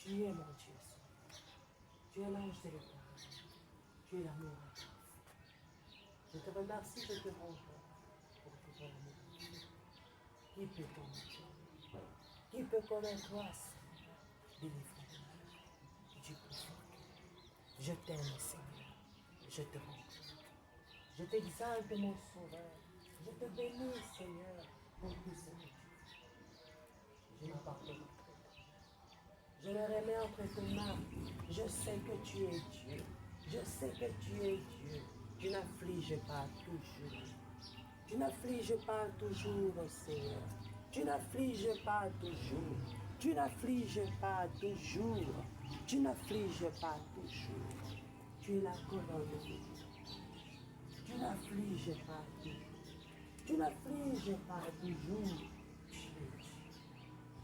Tu es mon Dieu, Seigneur. Tu es l'ange de l'Éternel. Tu es l'amour parfait. Je te remercie de te rendre pour tout ton amour. Qui peut connaître toi? Qui peut connaître toi, Seigneur? Délivre-moi du plus fort que je t'aime, Seigneur. Je te rends. Je t'exalte, mon Sauveur. Je te bénis, Seigneur, pour tout ce que tu fais. Je m'appartiens entre toi. Je le remets entre tes mains. Je sais que tu es Dieu. Je sais que tu es Dieu. Tu n'affliges pas toujours. Tu n'affliges pas toujours, Seigneur. Tu n'affliges pas toujours. Tu n'affliges pas toujours. Tu n'affliges pas toujours. Tu es la colonne de Dieu. Tu n'affliges pas toujours. Tu n'affliges pas toujours.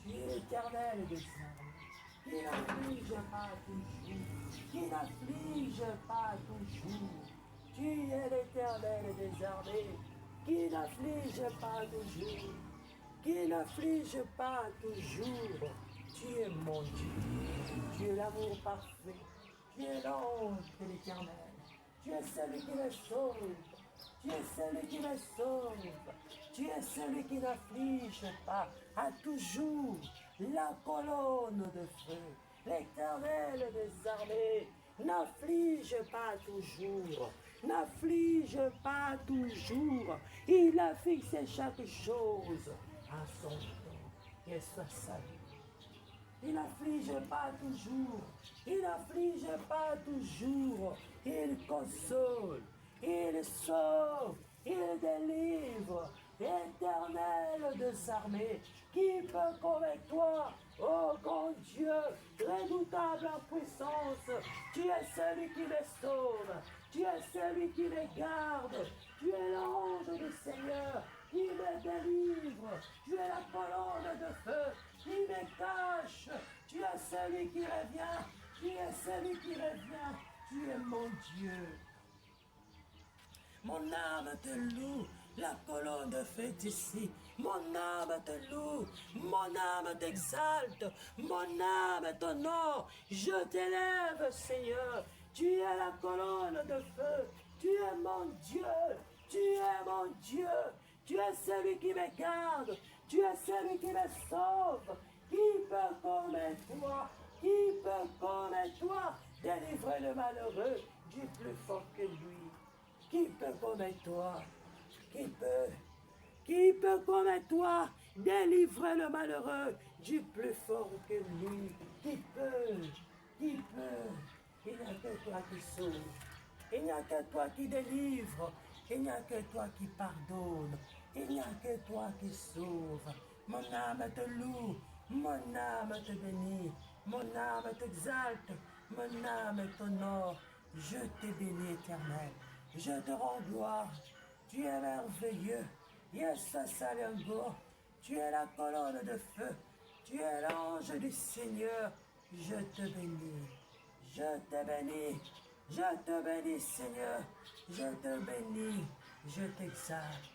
Tu es l'Éternel des armées. Qui n'afflige pas toujours. Qui n'afflige pas toujours. Tu es l'Éternel des armées. Qui n'afflige pas toujours. Qui n'afflige pas toujours. Tu es mon Dieu. Tu es l'amour parfait. Tu es l'ange de l'Éternel. Tu es celui qui me sauve. Tu es celui qui me sauve. Tu es celui qui n'afflige pas à toujours. La colonne de feu. L'Éternel des armées. N'afflige pas toujours. N'afflige pas toujours. Il a fixé chaque chose à son temps. Et soit salut. Il n'afflige pas toujours. Il n'afflige pas toujours. Il console. Il sauve. Il délivre. Éternel des armées, qui peut qu'avec toi, ô grand Dieu, redoutable en puissance, tu es celui qui les sauve, tu es celui qui les garde, tu es l'ange du Seigneur qui me délivre, tu es la colonne de feu qui me cache, tu es celui qui revient, tu es celui qui revient, tu es mon Dieu. Mon âme te loue, la colonne de feu est ici. Mon âme te loue, mon âme t'exalte, mon âme t'honore. Je t'élève, Seigneur. Tu es la colonne de feu. Tu es mon Dieu. Tu es mon Dieu. Tu es celui qui me garde. Tu es celui qui me sauve. Qui peut comme toi? Qui peut comme toi délivrer le malheureux du plus fort que lui? Qui peut comme toi? Qui peut comme toi délivrer le malheureux du plus fort que lui? Qui peut? Il n'y a que toi qui sauve. Il n'y a que toi qui délivre. Il n'y a que toi qui pardonne. Il n'y a que toi qui sauve. Mon âme te loue. Mon âme te bénit. Mon âme t'exalte. Mon âme t'honore. Je te bénis, Éternel. Je te rends gloire. Tu es merveilleux. Yes, Saliango. Tu es la colonne de feu. Tu es l'ange du Seigneur. Je te bénis. Je te bénis. Je te bénis, Seigneur. Je te bénis. Je t'exalte.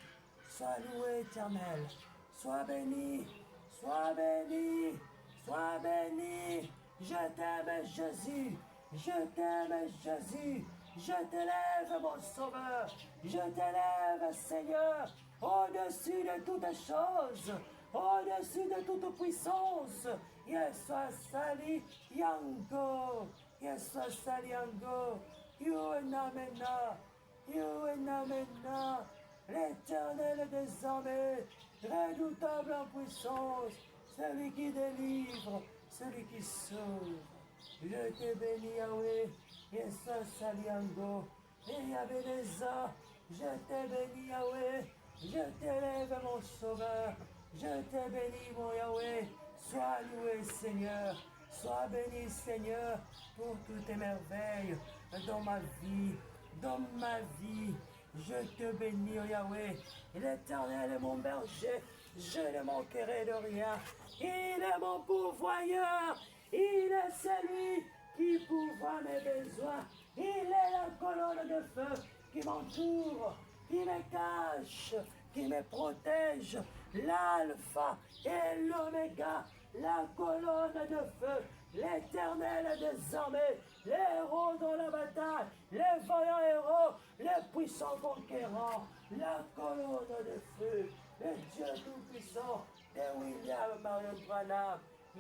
Sois loué, Éternel. Sois béni. Sois béni. Sois béni. Je t'aime, Jésus. Je t'aime, Jésus. Je t'élève, mon Sauveur. Je t'élève, Seigneur, au-dessus de toutes choses, au-dessus de toute puissance. Yeswa Sali Yango. Yeswa Sali Yango. Yuenamena. Yuenamena. L'Éternel des armées, redoutable en puissance, celui qui délivre, celui qui sauve. Je te bénis, Yahweh, Yeswa Saliango, et Yahweh, je te bénis, Yahweh, je t'élève, mon Sauveur, je te bénis, mon Yahweh, sois loué, Seigneur, sois béni, Seigneur, pour toutes tes merveilles dans ma vie, dans ma vie. Je te bénis, oh Yahweh. L'Éternel est mon berger. Je ne manquerai de rien. Il est mon pourvoyeur. Il est celui qui pourvoit mes besoins. Il est la colonne de feu qui m'entoure, qui me cache, qui me protège. L'alpha et l'oméga, la colonne de feu, l'Éternel des armées, les héros dans la bataille, les vaillants héros, les puissants conquérants, la colonne de feu, le Dieu tout-puissant de William Marion Branham,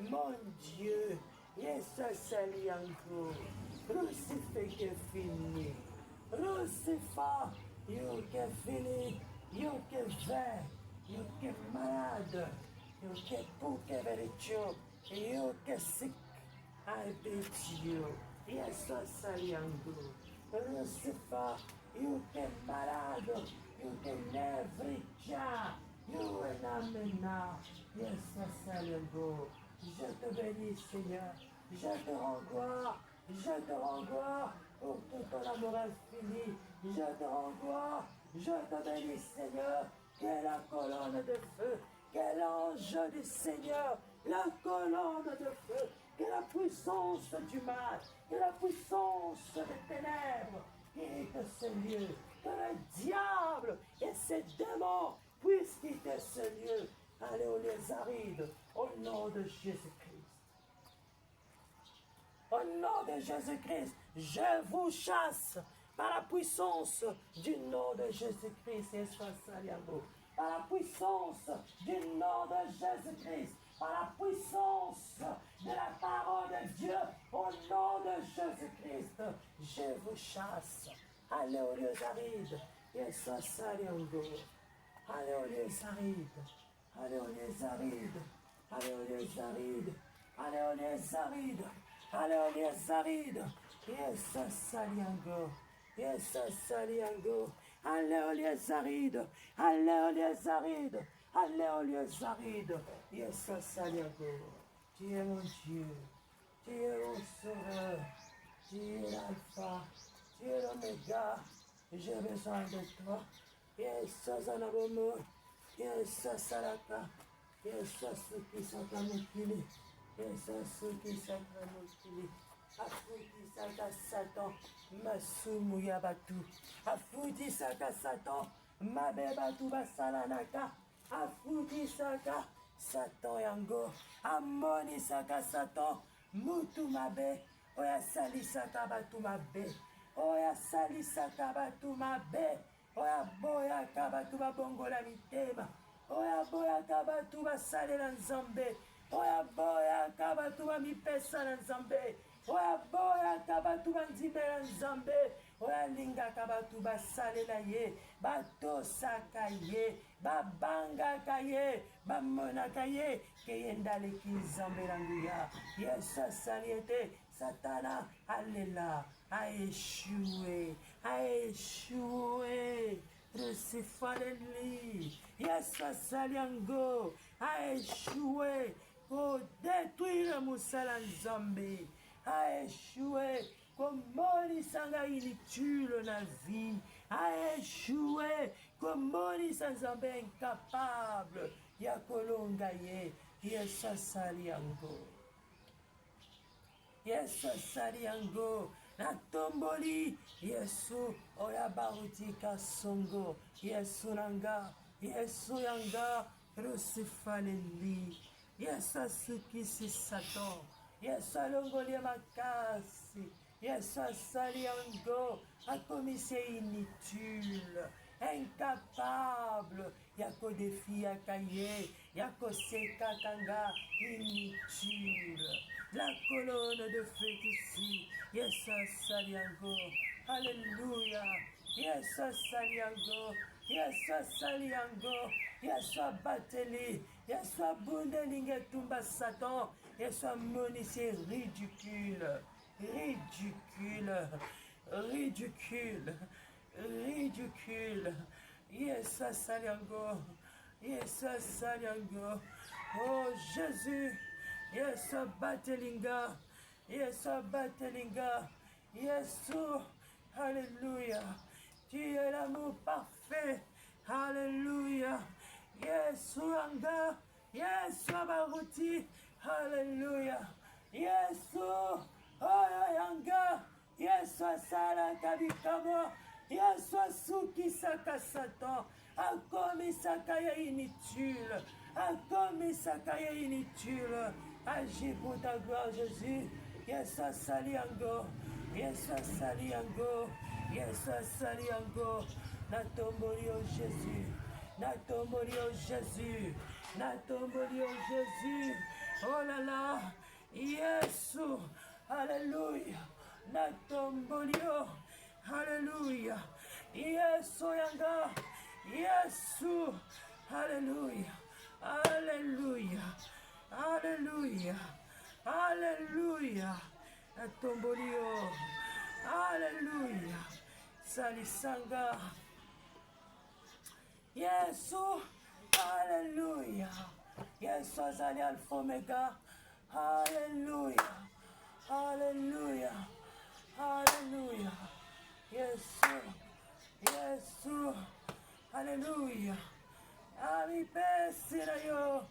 mon Dieu, Yesus Saliango, crucifix qui est fini, Lucifer, you qui est fini, you qui est vain, you qui est malade, you qui est pour qui est véritieux, you qui est sick, I beat you, Yesus Saliango, Lucifer, you qui est malade, you qui est névricien, you est amena, Yesus Saliango. Je te bénis, Seigneur. Je te rends gloire. Je te rends gloire pour tout ton amour infini. Je te rends gloire. Je te bénis, Seigneur. Quelle la colonne de feu. Quel ange du Seigneur. La colonne de feu. Quelle la puissance du mal. Quelle la puissance des ténèbres. Quitte ce lieu. Que le diable et ses démons puissent quitter ce lieu. Allez aux lieux arides, au nom de Jésus-Christ. Au nom de Jésus-Christ, je vous chasse par la puissance du nom de Jésus-Christ. Et soit saliago. Par la puissance du nom de Jésus-Christ. Par la puissance de la parole de Dieu. Au nom de Jésus-Christ, je vous chasse. Allez aux lieux arides. Et soit saliago. Allez aux lieux arides. Allez aux lieux arides, allez aux lieux arides, allez aux lieux arides, allez aux lieux arides. Yes, saliango, yes, saliango. Allez aux lieux arides, allez aux lieux arides, allez aux lieux arides. Yes, saliango. Tu es mon Dieu, tu es mon sauveur, tu es l'alpha, tu es l'oméga. J'ai besoin de toi. Yes, saliango. Yesu salaka, Yesu suki saka mukili, Yesu suki saka mukili, afuti saka Satan, masumu yabatu, afuti saka Satan, mabebatu basalanaka, afuti saka Satan yango, amoni saka Satan, mutu mabe, oya sali saka batu mabe, oya sali saka batu mabe. Oya boya kabatu babongola mitema. Oya boya kabatu basalela nzambe. Oya boya kabatu bamipesa na nzambe. Oya boya kabatu bandimela nzambe. Oya linga kabatu basalela ye. Batosaka ye. Babangaka ye. Bamonaka ye. Keyendale ki nzambe languya. Yesu saliete. Satana, alléluia, a échoué, Crucifaleli, Yesu Saliango, a échoué pour détruire Moussala Nzambe, a échoué comme Monisanga inutile na vie, a échoué comme Monisa Nzambe incapable, Yakolonga ye, Yesu Saliango. Yesu saliango na tomboli Yesu oya baruti kasongo Yesu nanga Yesu yanga crucifaleli Yesu sukisi Satan Yesu alongoli makasi Yesu saliango akomise inutile incapable yako défi akaye yako seka kanga inutile. La colonne de feu ici. Yes, Saliango. Alléluia. Yes, Saliango. Yes, Saliango. Yes, Bateli. Yes, Bundelingue Tumba Satan. Yes, Monice ridicule. Ridicule. Ridicule. Ridicule. Yes, Saliango. Yes, Saliango. Oh Jésus. Yes, Batelinga. Yes, Batelinga. Yes, Alléluia. Tu es l'amour parfait. Alléluia. Yes, Anga. Yes, Baruti. Alléluia. Yes, Oyanga. Yes, Sala Kabikamo. Yes, Suki Saka Satan. Akomi Sakaya inutile. Akomi Sakaya inutile. Agis pour ta gloire, Jésus. Yes, saliango. Yes, saliango. Yes, saliango. Natombolio Jésus. Natombolio Jésus. Natombolio Jésus. Oh là là. Yes. Alléluia. Natombolio. Alléluia. Yes, yanga. Yes. Alléluia. Alléluia. Alléluia. Alléluia. Atombolio. Alléluia. Salisanga. Yesu. Alléluia. Yesu azali alpha omega. Alléluia. Alléluia. Alléluia. Yesu. Yesu. Alléluia. Ami pesi na yo.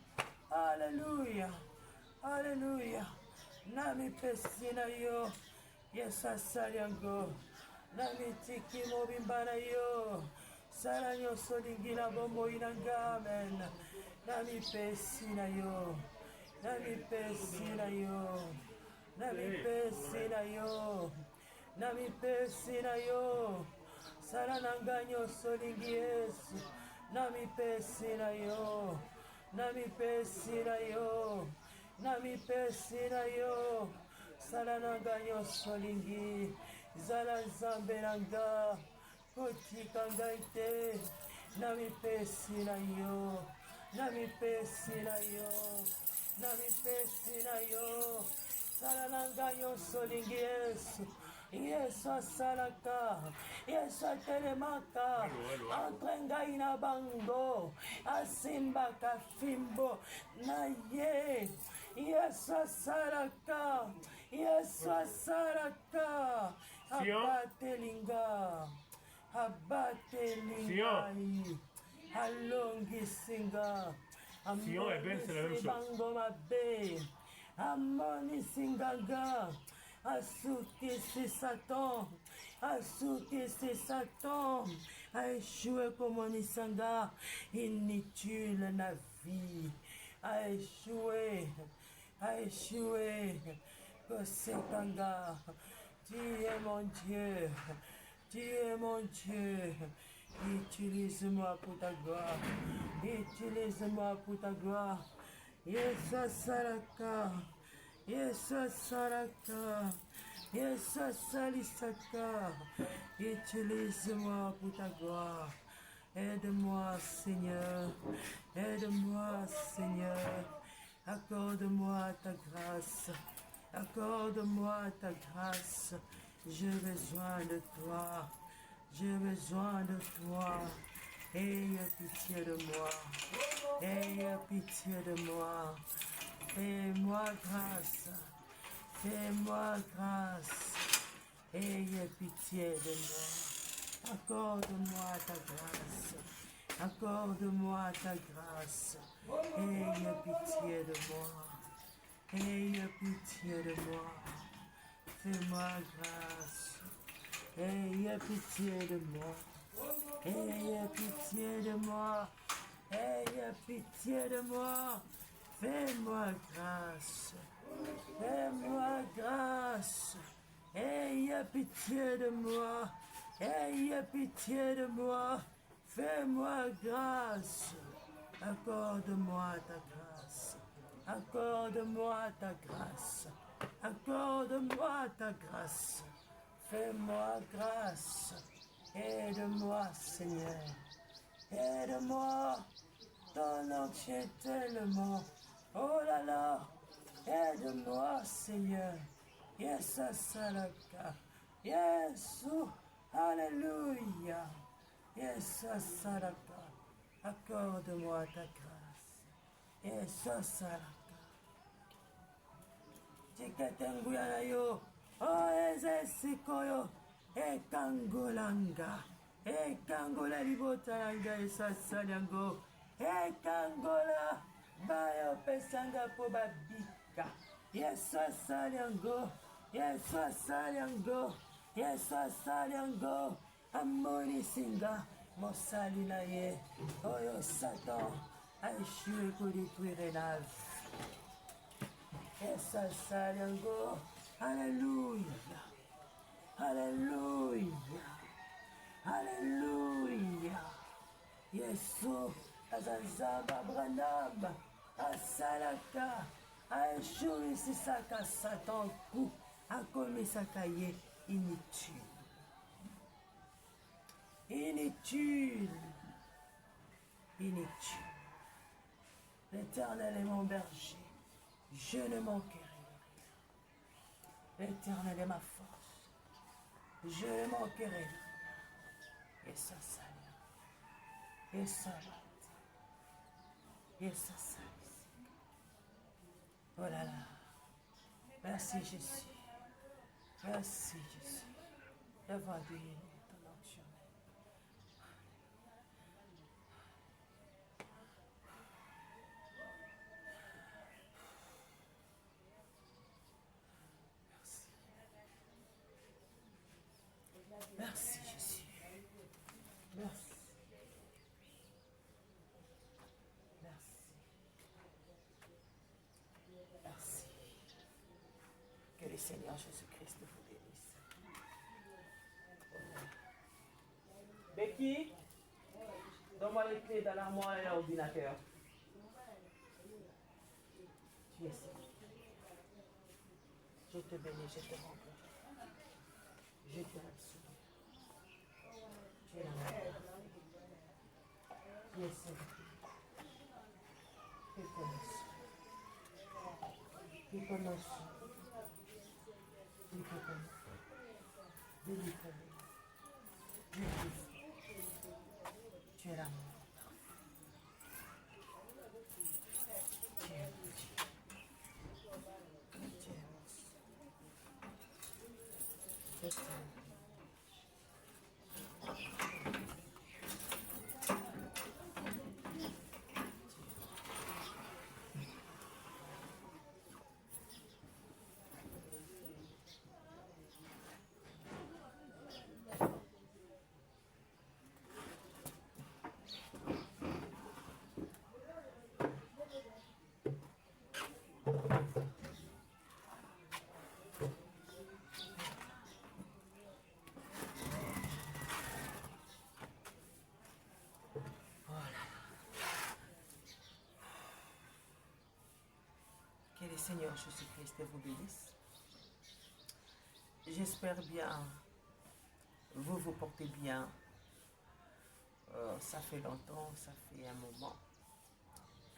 Alléluia. Alléluia. Nami pesi na yo. Yesu asali yango. Nami tiki mobimba na yo. Sala nyonso olingi na bomoi na nga. Amen. Nami pesi na yo. Nami pesi na yo. Nami pesi na yo. Nami pesi na yo. Sala na nga nyonso olingi Yesu. Nami pesi na yo. Nami pesi na yo. Nami pesi na yo. Sala na nga nyonso olingi. Zala nzambe na nga. Kotika ngai te. Nami pesi na yo. Nami pesi na yo. Nami pesi na yo. Sala na nga nyonso olingi Yesu. Yesu asalaka. Yesu atelemaka. Entre ngai na bango. Asimbaka fimbo na ye. Yesu asalaka. Yesu asalaka. Abatelinga. Abatelingai. Alongisinga. Sion et Ben, c'est la même chose. Bango mabe. Amonisingaga. Asukisi Satan. Asukisi Satan. A échoué comme Onisanga. Inutile la vie. A échoué. A échoué. Kosekanga. Tu es mon Dieu. Tu es mon Dieu. Utilise-moi pour ta gloire. Utilise-moi pour ta gloire. Yesu Saraka. Yesu Saraka. Yesu Salisaka. Utilise-moi pour ta gloire. Aide-moi, Seigneur. Aide-moi, Seigneur. Accorde-moi ta grâce. Accorde-moi ta grâce. J'ai besoin de toi. J'ai besoin de toi. Aie pitié de moi. Aie pitié de moi. Fais-moi grâce. Fais-moi grâce. Aie pitié de moi. Accorde-moi ta grâce. Accorde-moi ta grâce. Aie pitié de moi. Aie pitié de moi. Fais-moi grâce. Aie pitié de moi. Aie pitié de moi. Aie pitié de moi. Fais-moi grâce. Fais-moi grâce. Aie pitié de moi. Aie pitié de moi. Fais-moi grâce. Accorde-moi ta grâce. Accorde-moi ta grâce. Accorde-moi ta grâce. Fais-moi grâce. Aide-moi, Seigneur. Aide-moi. Ton nom tient tellement. Oh là là. Aide-moi, Seigneur. Yes, Salaka. Yes. Alléluia. Yes, Salaka. Accorde-moi ta grâce. Yes, Salaka. Tiketenguya na yo. Oh, ezesikoyo. Ekangolanga. Ekangola libota yanga esasali yango. Ekangola. Bayo pesanga po babika. Yesu asali yango. Yesu asali yango. Yesu asali yango. Amoni singa. Mosali na ye. Oyo Satan a échoué pour détruire la vie. Essa saliango. Alléluia. Alléluia. Alléluia. Yesu azazaba branam. Asalaka. Aeshuri sisaka satan ku. Akomi sakaye inutile. Inutile. Inutile. L'Éternel est mon berger. Je ne manquerai rien. L'Éternel est ma force. Je ne manquerai rien. Et ça salut. Et ça va. Et ça salut. Oh là là. Merci Jésus. Merci Jésus. D'avoir béni ton onction. Merci Jésus. Merci. Merci. Merci. Que le Seigneur Jésus-Christ vous bénisse. Becky, donne-moi les clés dans l'armoire et l'ordinateur. Tu es ici. Je te bénis, je te rencontre. Je te remercie. Tu es la meilleure. Tu es seul. Tu connais. Tu connais. Tu connais. Tu es l'amour. Tu es Que le Seigneur Jésus-Christ vous bénisse. J'espère bien, vous vous portez bien. Ça fait longtemps, ça fait un moment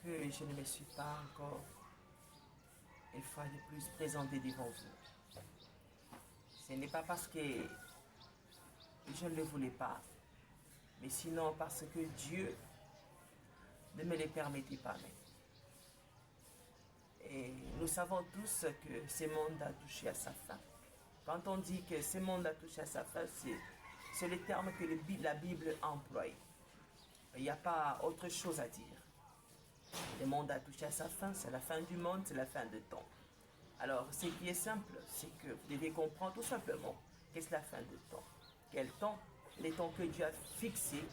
que je ne me suis pas encore une fois de plus présenté devant vous. Ce n'est pas parce que je ne le voulais pas, mais sinon parce que Dieu ne me le permettait pas même. Et nous savons tous que ce monde a touché à sa fin. Quand on dit que ce monde a touché à sa fin, c'est le terme que la Bible emploie. Il n'y a pas autre chose à dire. Le monde a touché à sa fin, c'est la fin du monde, c'est la fin de temps. Alors, ce qui est simple, c'est que vous devez comprendre tout simplement qu'est-ce que la fin de temps. Quel temps? Les temps que Dieu a fixés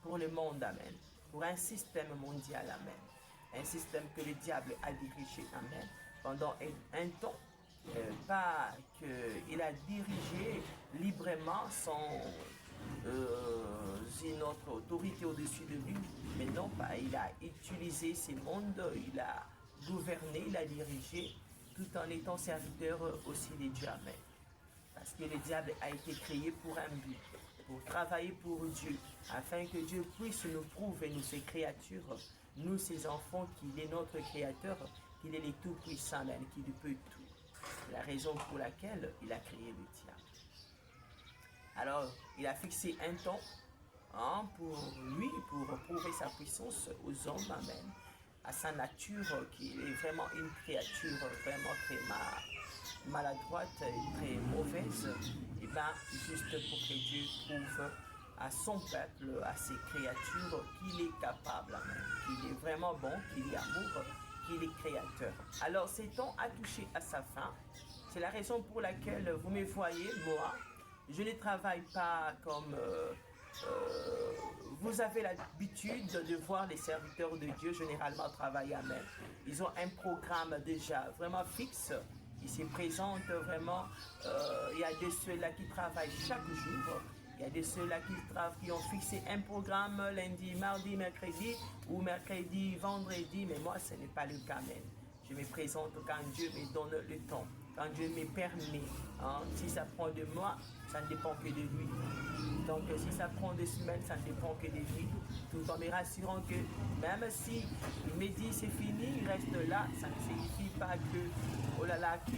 pour le monde, amen. Pour un système mondial, amen. Un système que le diable a dirigé, amen, pendant un temps, pas qu'il a dirigé librement sans une autre autorité au-dessus de lui, mais non, pas, il a utilisé ces mondes, il a gouverné, il a dirigé, tout en étant serviteur aussi de Dieu, amen. Parce que le diable a été créé pour un but, pour travailler pour Dieu, afin que Dieu puisse nous prouver, nous ses créatures, nous ses enfants, qu'il est notre créateur, qu'il est le tout-puissant, qu'il peut tout. C'est la raison pour laquelle il a créé le diable. Alors, il a fixé un temps pour lui, pour prouver sa puissance aux hommes, amen, à sa nature, qui est vraiment une créature vraiment très maladroite et très mauvaise, et bien juste pour que Dieu prouve à son peuple, à ses créatures, qu'il est capable, amen, qu'il est vraiment bon, qu'il est amour, qu'il est créateur. Alors, ce temps a touché à sa fin. C'est la raison pour laquelle vous me voyez, moi, je ne travaille pas comme vous avez l'habitude de voir les serviteurs de Dieu généralement travailler. Amen. Ils ont un programme déjà vraiment fixe. Ils se présentent vraiment. Il y a de ceux-là qui travaillent chaque jour. Il y a de ceux-là qui ont fixé un programme lundi, mardi, mercredi ou mercredi, vendredi. Mais moi, ce n'est pas le cas, amen. Je me présente quand Dieu me donne le temps, quand Dieu me permet. Hein. Si ça prend de moi, ça ne dépend que de lui. Donc si ça prend 2 semaines, ça ne dépend que de lui. Tout en me rassurant que même si il me dit c'est fini, il reste là, ça ne signifie pas que, oh là là, qu'il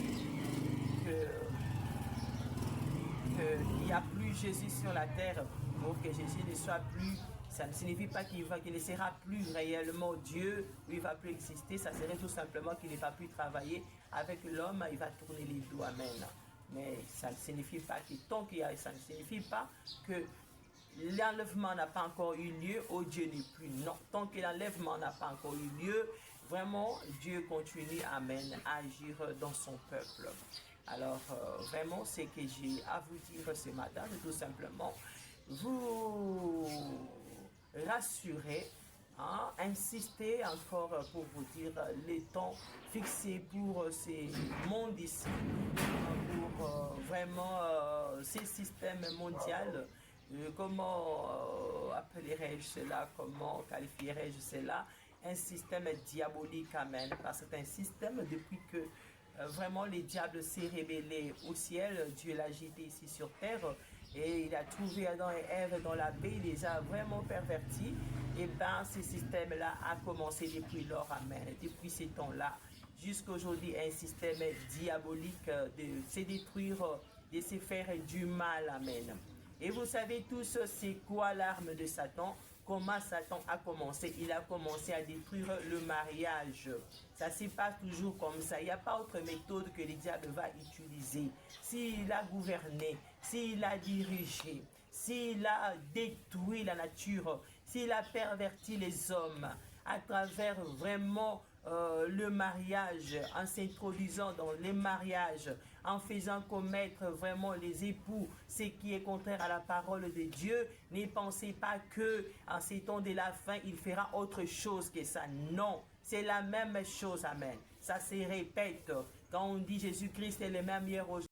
n'y a plus Jésus sur la terre pour que Jésus ne soit plus. Ça ne signifie pas qu'il ne sera plus réellement Dieu, ou il ne va plus exister. Ça serait tout simplement qu'il ne va plus travailler avec l'homme, il va tourner les dos. Amen. Mais ça ne signifie pas que ça ne signifie pas que l'enlèvement n'a pas encore eu lieu, oh Dieu n'est plus. Non, tant que l'enlèvement n'a pas encore eu lieu, vraiment Dieu continue, amen, à agir dans son peuple. Alors vraiment, ce que j'ai à vous dire ce matin, c'est tout simplement vous rassurer, hein, insister encore pour vous dire les temps fixés pour ces mondes ici, pour vraiment ces systèmes mondiaux. Comment appellerais-je cela, comment qualifierais-je cela? Un système diabolique, amen, parce que c'est un système depuis que vraiment le diable s'est révélé au ciel, Dieu l'a agité ici sur terre et il a trouvé Adam et Ève dans la paix, il les a vraiment pervertis. Et bien ce système-là a commencé depuis lors, amen, depuis ces temps-là jusqu'à aujourd'hui, un système diabolique de se détruire, de se faire du mal, amen. Et vous savez tous c'est quoi l'arme de Satan? Comment Satan a commencé? Il a commencé à détruire le mariage. Ça ne se passe toujours comme ça. Il n'y a pas autre méthode que le diable va utiliser. S'il a gouverné, s'il a dirigé, s'il a détruit la nature, s'il a perverti les hommes à travers vraiment le mariage, en s'introduisant dans les mariages, en faisant commettre vraiment les époux ce qui est contraire à la parole de Dieu, ne pensez pas que en ces temps de la fin, il fera autre chose que ça. Non, c'est la même chose, amen. Ça se répète. Quand on dit Jésus-Christ est le même hier aujourd'hui,